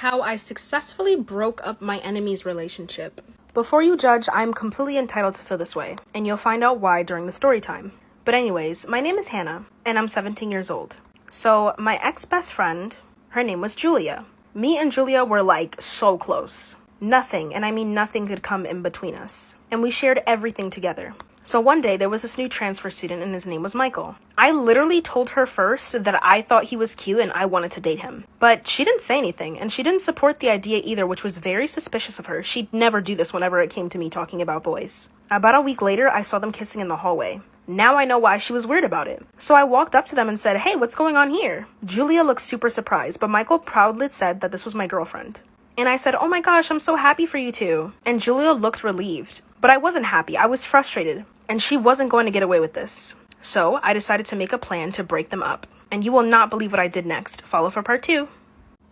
How I successfully broke up my enemy's relationship. Before you judge, I'm completely entitled to feel this way, and you'll find out why during the story time. But anyways, my name is Hannah, and I'm 17 years old. So my ex-best friend, her name was Julia. Me and Julia were like so close. Nothing, and I mean nothing, could come in between us. And we shared everything together. So one day there was this new transfer student and his name was Michael. I literally told her first that I thought he was cute and I wanted to date him. But she didn't say anything and she didn't support the idea either, which was very suspicious of her. She'd never do this whenever it came to me talking about boys. About a week later, I saw them kissing in the hallway. Now I know why she was weird about it. So I walked up to them and said, "Hey, what's going on here?" Julia looked super surprised, but Michael proudly said that this was my girlfriend. And I said, "Oh my gosh, I'm so happy for you two." And Julia looked relieved. But I wasn't happy. I was frustrated. And she wasn't going to get away with this. So I decided to make a plan to break them up. And you will not believe what I did next. Follow for part 2.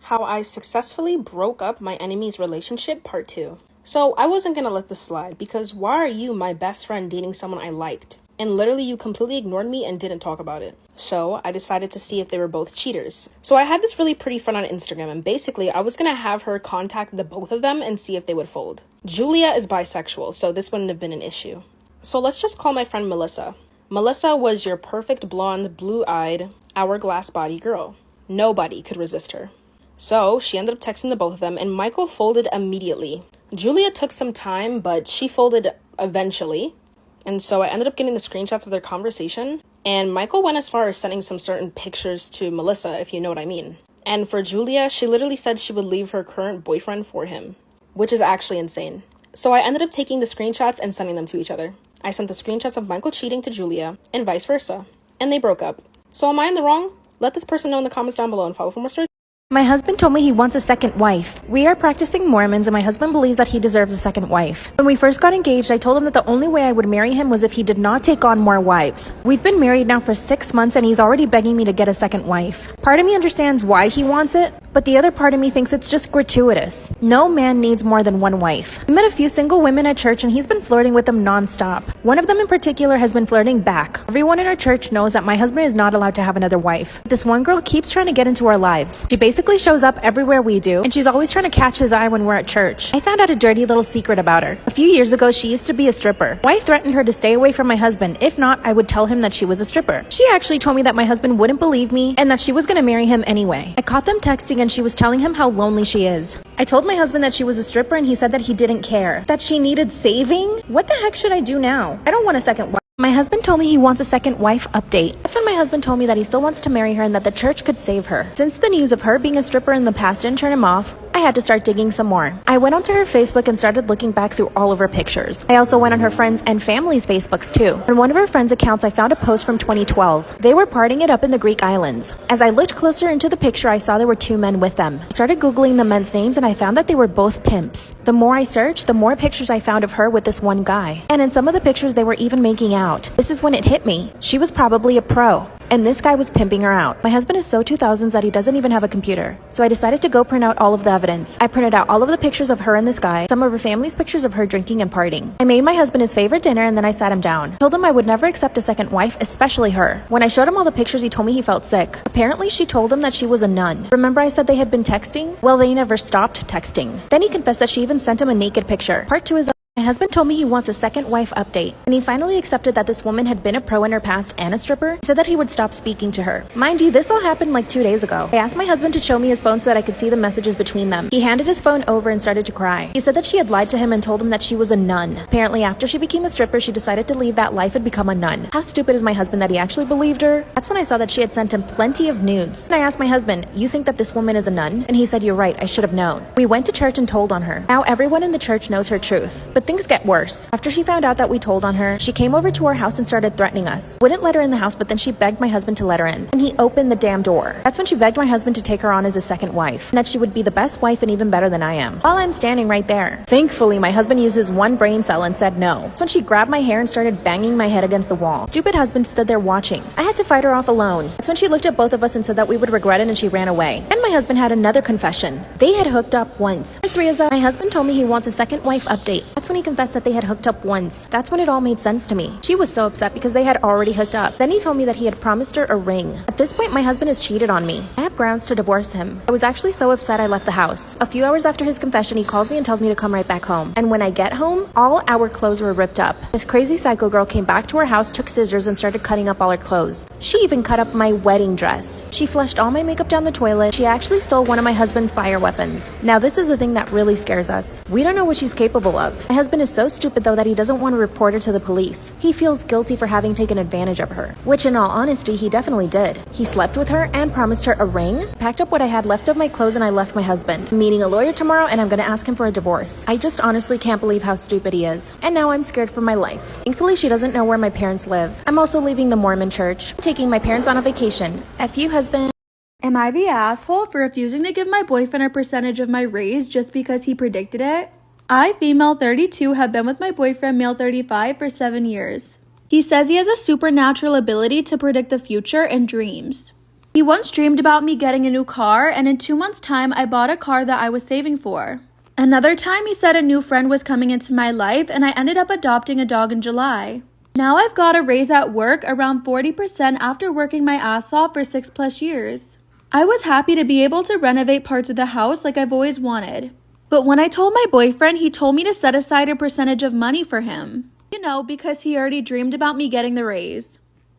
How I successfully broke up my enemy's relationship, part 2. So I wasn't going to let this slide because why are you, my best friend, dating someone I liked? And literally you completely ignored me and didn't talk about it. So I decided to see if they were both cheaters. So I had this really pretty friend on Instagram and basically I was going to have her contact the both of them and see if they would fold. Julia is bisexual, so this wouldn't have been an issue. So let's just call my friend Melissa. Melissa was your perfect blonde, blue-eyed, hourglass body girl. Nobody could resist her. So she ended up texting the both of them and Michael folded immediately. Julia took some time, but she folded eventually. And so I ended up getting the screenshots of their conversation. And Michael went as far as sending some certain pictures to Melissa, if you know what I mean. And for Julia, she literally said she would leave her current boyfriend for him, which is actually insane. So I ended up taking the screenshots and sending them to each other. I sent the screenshots of Michael cheating to Julia and vice versa. And they broke up. So am I in the wrong? Let this person know in the comments down below and follow for more stories. My husband told me he wants a second wife. We are practicing Mormons and my husband believes that he deserves a second wife. When we first got engaged, I told him that the only way I would marry him was if he did not take on more wives. We've been married now for 6 months and he's already begging me to get a second wife. Part of me understands why he wants it, but the other part of me thinks it's just gratuitous. No man needs more than one wife. I met a few single women at church and he's been flirting with them non-stop. One of them in particular has been flirting back. Everyone in our church knows that my husband is not allowed to have another wife. This one girl keeps trying to get into our lives. She basically shows up everywhere we do, and she's always trying to catch his eye when we're at church. I found out a dirty little secret about her. A few years ago, she used to be a stripper. I threatened her to stay away from my husband. If not, I would tell him that she was a stripper. She actually told me that my husband wouldn't believe me and that she was going to marry him anyway. I caught them texting and she was telling him how lonely she is. I told my husband that she was a stripper and he said that he didn't care. That she needed saving? What the heck should I do now? I don't want a second wife. My husband told me he wants a second wife update. That's when my husband told me that he still wants to marry her and that the church could save her. Since the news of her being a stripper in the past didn't turn him off, I had to start digging some more. I went onto her Facebook and started looking back through all of her pictures. I also went on her friends' and family's Facebooks too. On one of her friends' accounts, I found a post from 2012. They were partying it up in the Greek islands. As I looked closer into the picture, I saw there were 2 men with them. I started Googling the men's names and I found that they were both pimps. The more I searched, the more pictures I found of her with this one guy. And in some of the pictures, they were even making out. This is when it hit me. She was probably a pro. And this guy was pimping her out. My husband is so 2000s that he doesn't even have a computer. So I decided to go print out all of the evidence. I printed out all of the pictures of her and this guy, some of her family's pictures of her drinking and partying. I made my husband his favorite dinner and then I sat him down. Told him I would never accept a second wife, especially her. When I showed him all the pictures, he told me he felt sick. Apparently, she told him that she was a nun. Remember I said they had been texting? Well, they never stopped texting. Then he confessed that she even sent him a naked picture. Part 2 is my husband told me he wants a second wife update, and he finally accepted that this woman had been a pro in her past and a stripper. He said that he would stop speaking to her. Mind you, this all happened like 2 days ago. I asked my husband to show me his phone so that I could see the messages between them. He handed his phone over and started to cry. He said that she had lied to him and told him that she was a nun. Apparently, after she became a stripper, she decided to leave that life and become a nun. How stupid is my husband that he actually believed her? That's when I saw that she had sent him plenty of nudes. And I asked my husband, "You think that this woman is a nun?" And he said, "You're right, I should have known." We went to church and told on her. Now everyone in the church knows her truth. But things get worse. After she found out that we told on her, she came over to our house and started threatening us. Wouldn't let her in the house, but then she begged my husband to let her in. And he opened the damn door. That's when she begged my husband to take her on as a second wife, and that she would be the best wife and even better than I am. While I'm standing right there. Thankfully, my husband used his one brain cell and said no. That's when she grabbed my hair and started banging my head against the wall. Stupid husband stood there watching. I had to fight her off alone. That's when she looked at both of us and said that we would regret it and she ran away. And my husband had another confession. They had hooked up once. Part 3 is my husband told me he wants a second wife update. That's when he confessed that they had hooked up once. That's when it all made sense to me. She was so upset because they had already hooked up. Then he told me that he had promised her a ring. At this point, my husband has cheated on me. I have grounds to divorce him. I was actually so upset I left the house. A few hours after his confession, he calls me and tells me to come right back home. And when I get home, all our clothes were ripped up. This crazy psycho girl came back to our house, took scissors, and started cutting up all our clothes. She even cut up my wedding dress. She flushed all my makeup down the toilet. She actually stole one of my husband's fire weapons. Now this is the thing that really scares us. We don't know what she's capable of. My husband is so stupid though that he doesn't want to report her to the police. He feels guilty for having taken advantage of her, which in all honesty, he definitely did. He slept with her and promised her a ring, packed up what I had left of my clothes, and I left my husband. I'm meeting a lawyer tomorrow and I'm gonna ask him for a divorce. I just honestly can't believe how stupid he is. And now I'm scared for my life. Thankfully, she doesn't know where my parents live. I'm also leaving the Mormon church, taking my parents on a vacation. F you, husband. Am I the asshole for refusing to give my boyfriend a percentage of my raise just because he predicted it? I, female 32, have been with my boyfriend, male 35, for 7 years. He says he has a supernatural ability to predict the future and dreams. He once dreamed about me getting a new car, and in 2 months' time, I bought a car that I was saving for. Another time, he said a new friend was coming into my life, and I ended up adopting a dog in July. Now I've got a raise at work around 40% after working my ass off for 6+ years. I was happy to be able to renovate parts of the house like I've always wanted. But when I told my boyfriend, he told me to set aside a percentage of money for him. You know, because he already dreamed about me getting the raise.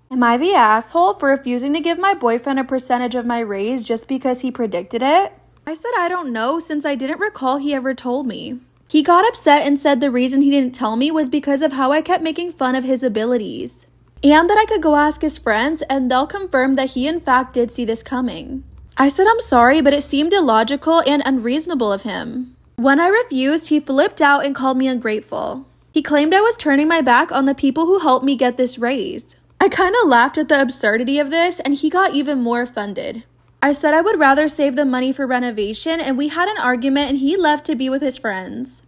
Am I the asshole for refusing to give my boyfriend a percentage of my raise just because he predicted it? I said I don't know since I didn't recall he ever told me. He got upset and said the reason he didn't tell me was because of how I kept making fun of his abilities. And that I could go ask his friends and they'll confirm that he in fact did see this coming. I said I'm sorry, but it seemed illogical and unreasonable of him. When I refused, he flipped out and called me ungrateful. He claimed I was turning my back on the people who helped me get this raise. I kind of laughed at the absurdity of this and he got even more offended. I said I would rather save the money for renovation and we had an argument and he left to be with his friends.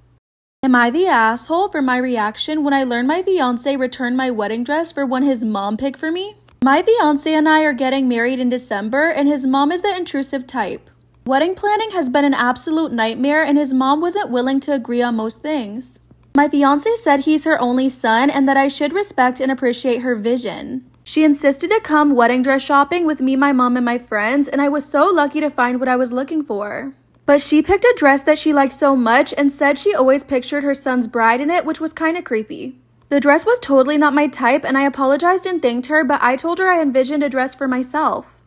Am I the asshole for my reaction when I learned my fiancé returned my wedding dress for one his mom picked for me? My fiancé and I are getting married in December and his mom is the intrusive type. Wedding planning has been an absolute nightmare and his mom wasn't willing to agree on most things. My fiancé said he's her only son and that I should respect and appreciate her vision. She insisted to come wedding dress shopping with me, my mom, and my friends, and I was so lucky to find what I was looking for. But she picked a dress that she liked so much and said she always pictured her son's bride in it, which was kind of creepy. The dress was totally not my type and I apologized and thanked her, but I told her I envisioned a dress for myself.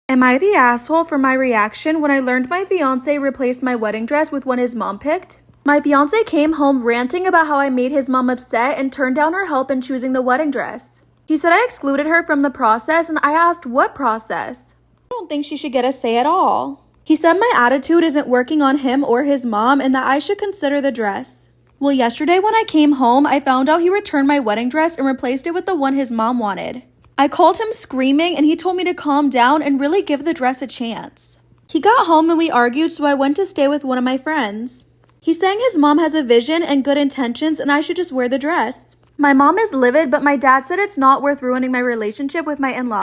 Am I the asshole for my reaction when I learned my fiancé replaced my wedding dress with one his mom picked? My fiancé came home ranting about how I made his mom upset and turned down her help in choosing the wedding dress. He said I excluded her from the process and I asked what process? I don't think she should get a say at all. He said my attitude isn't working on him or his mom and that I should consider the dress. Well, yesterday when I came home, I found out he returned my wedding dress and replaced it with the one his mom wanted. I called him screaming and he told me to calm down and really give the dress a chance. He got home and we argued, so I went to stay with one of my friends. He's saying his mom has a vision and good intentions and I should just wear the dress. My mom is livid, but my dad said it's not worth ruining my relationship with my in-laws.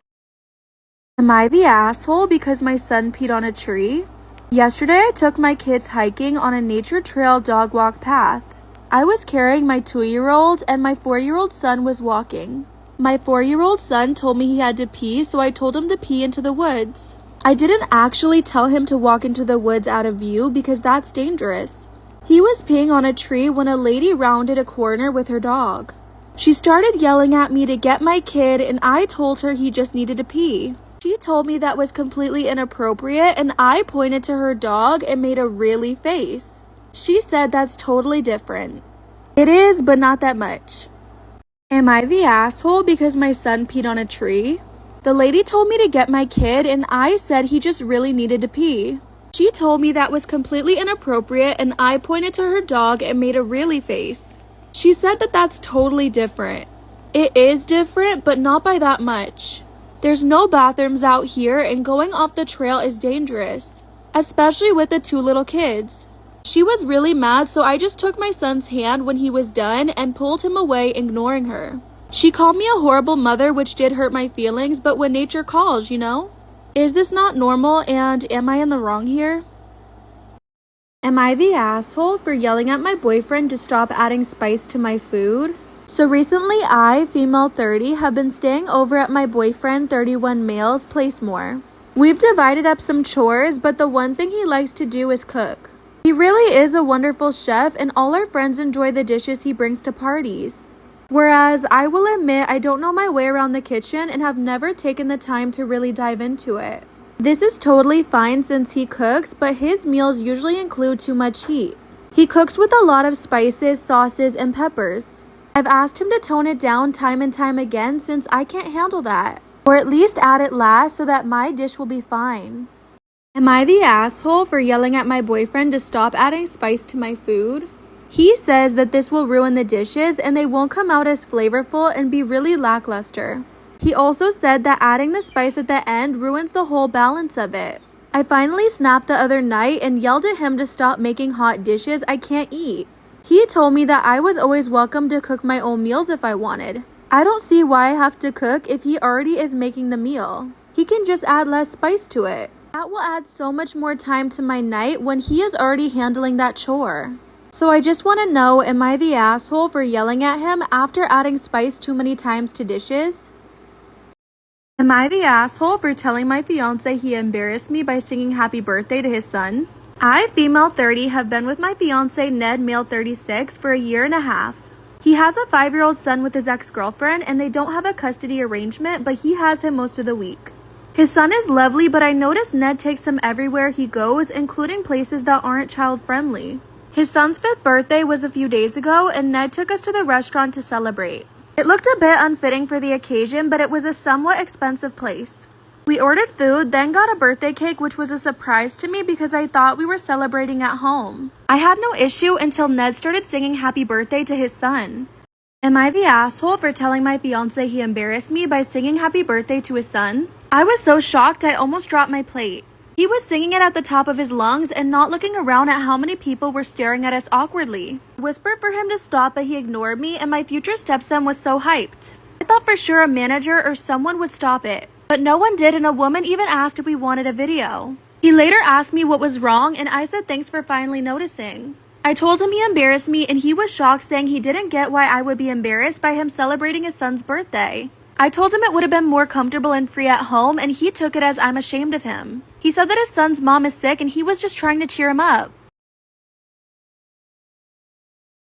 Am I the asshole because my son peed on a tree? Yesterday, I took my kids hiking on a nature trail dog walk path. I was carrying my 2-year-old and my 4-year-old son was walking. My 4-year-old son told me he had to pee, so I told him to pee into the woods. I didn't actually tell him to walk into the woods out of view because that's dangerous. He was peeing on a tree when a lady rounded a corner with her dog. She started yelling at me to get my kid and I told her he just needed to pee. She told me that was completely inappropriate and I pointed to her dog and made a really face. She said that's totally different. It is, but not that much. Am I the asshole because my son peed on a tree? The lady told me to get my kid and I said he just really needed to pee. She told me that was completely inappropriate and I pointed to her dog and made a really face. She said that that's totally different. It is different, but not by that much. There's no bathrooms out here and going off the trail is dangerous, especially with the 2 little kids. She was really mad, so I just took my son's hand when he was done and pulled him away, ignoring her. She called me a horrible mother, which did hurt my feelings, but when nature calls, you know? Is this not normal and am I in the wrong here? Am I the asshole for yelling at my boyfriend to stop adding spice to my food? So recently I, female 30, have been staying over at my boyfriend 31 male's place more. We've divided up some chores, but the one thing he likes to do is cook. He really is a wonderful chef and all our friends enjoy the dishes he brings to parties. Whereas I will admit I don't know my way around the kitchen and have never taken the time to really dive into it. This is totally fine since he cooks, but his meals usually include too much heat. He cooks with a lot of spices, sauces, and peppers. I've asked him to tone it down time and time again since I can't handle that. Or at least add it last so that my dish will be fine. Am I the asshole for yelling at my boyfriend to stop adding spice to my food? He says that this will ruin the dishes and they won't come out as flavorful and be really lackluster. He also said that adding the spice at the end ruins the whole balance of it. I finally snapped the other night and yelled at him to stop making hot dishes I can't eat. He told me that I was always welcome to cook my own meals if I wanted. I don't see why I have to cook if he already is making the meal. He can just add less spice to it. That will add so much more time to my night when he is already handling that chore. So I just want to know, am I the asshole for yelling at him after adding spice too many times to dishes? Am I the asshole for telling my fiance he embarrassed me by singing happy birthday to his son? I, female 30, have been with my fiance Ned, male 36, for a year and a half. He has a 5-year-old son with his ex-girlfriend and they don't have a custody arrangement, but he has him most of the week. His son is lovely, but I notice Ned takes him everywhere he goes, including places that aren't child-friendly. His son's 5th birthday was a few days ago and Ned took us to the restaurant to celebrate. It looked a bit unfitting for the occasion, but it was a somewhat expensive place. We ordered food, then got a birthday cake, which was a surprise to me because I thought we were celebrating at home. I had no issue until Ned started singing happy birthday to his son. Am I the asshole for telling my fiance he embarrassed me by singing happy birthday to his son? I was so shocked I almost dropped my plate. He was singing it at the top of his lungs and not looking around at how many people were staring at us awkwardly. I whispered for him to stop, but he ignored me and my future stepson was so hyped. I thought for sure a manager or someone would stop it, but no one did and a woman even asked if we wanted a video. He later asked me what was wrong and I said thanks for finally noticing. I told him he embarrassed me and he was shocked, saying he didn't get why I would be embarrassed by him celebrating his son's birthday. I told him it would have been more comfortable and free at home and he took it as I'm ashamed of him. He said that his son's mom is sick and he was just trying to cheer him up.